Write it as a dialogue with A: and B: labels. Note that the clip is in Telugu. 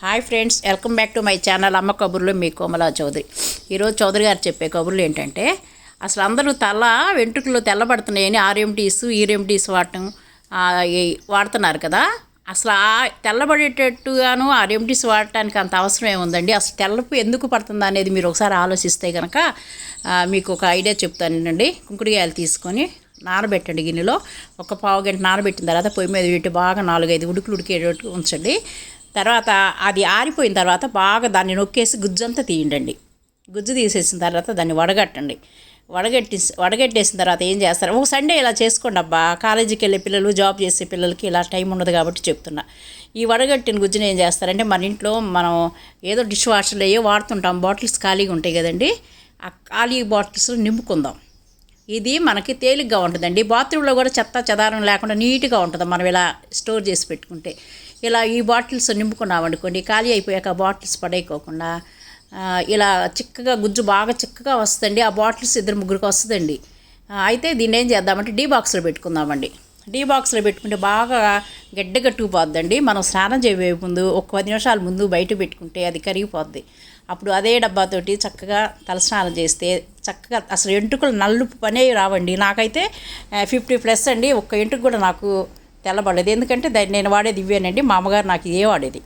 A: Hi friends, welcome back to my channel అమ్మ కబుర్లు. మీ కోమలా చౌదరి. ఈరోజు చౌదరి గారు చెప్పే కబుర్లు ఏంటంటే, అసలు అందరూ తల వెంట్రుకలు తెల్లబడుతున్నాయని ఆర్ఎంటీస్ ఈరెంటీస్ వాడుతున్నారు కదా. అసలు ఆ తెల్లబడేటట్టుగాను ఆర్ఎంటీస్ వాడటానికి అంత అవసరం ఏముందండి? అసలు తెల్లపు ఎందుకు పడుతుంది అనేది మీరు ఒకసారి ఆలోచిస్తే కనుక మీకు ఒక ఐడియా చెప్తానండి. కుంకుడుకాయలు తీసుకొని నానబెట్టండి. గిన్నెలో ఒక పావు గంట నానబెట్టిన తర్వాత పొయ్యి మీద పెట్టి బాగా 4-5 ఉడుకులు ఉడికేటట్టు ఉంచండి. తర్వాత అది ఆరిపోయిన తర్వాత బాగా దాన్ని నొక్కేసి గుజ్జంతా తీయండి. గుజ్జు తీసేసిన తర్వాత దాన్ని వడగట్టండి. వడగట్టేసిన తర్వాత ఏం చేస్తారు, ఒక సండే ఇలా చేసుకోండి అబ్బా. కాలేజీకి వెళ్ళే పిల్లలు, జాబ్ చేసే పిల్లలకి ఇలా టైం ఉండదు కాబట్టి చెప్తున్నా. ఈ వడగట్టిన గుజ్జుని ఏం చేస్తారంటే, మన ఇంట్లో మనం ఏదో డిష్ వాషర్లు అయ్యో వాడుతుంటాం, బాటిల్స్ ఖాళీగా ఉంటాయి కదండి. ఆ ఖాళీ బాటిల్స్ నింపుకుందాం. ఇది మనకి తేలిగ్గా ఉంటుందండి. బాత్రూంలో కూడా చెత్త చెదారం లేకుండా నీట్గా ఉంటుంది మనం ఇలా స్టోర్ చేసి పెట్టుకుంటే. ఇలా ఈ బాటిల్స్ నింపుకున్నామనుకోండి, ఖాళీ అయిపోయాక బాటిల్స్ పడేయకోకుండా ఇలా చిక్కగా గుజ్జు బాగా చిక్కగా వస్తుందండి. ఆ బాటిల్స్ 2-3కి వస్తుందండి. అయితే దీన్ని ఏం చేద్దామంటే డీ బాక్స్లో పెట్టుకుందామండి. డీ బాక్స్లో పెట్టుకుంటే బాగా గడ్డగట్టుకుపోద్దండి. మనం స్నానం చేయబోయే ముందు ఒక 10 నిమిషాల ముందు బయట పెట్టుకుంటే అది కరిగిపోద్ది. అప్పుడు అదే డబ్బాతోటి చక్కగా తలస్నానం చేస్తే చక్కగా అసలు ఎంట్రుకలు నలుపు పనే రావండి. నాకైతే 50+ అండి. ఒక్క ఎంట్రుకు కూడా నాకు తెల్లబడలేదు. ఎందుకంటే నేను వాడేది ఇవేనండి. మా అమ్మగారు నాకు ఇదే వాడేది.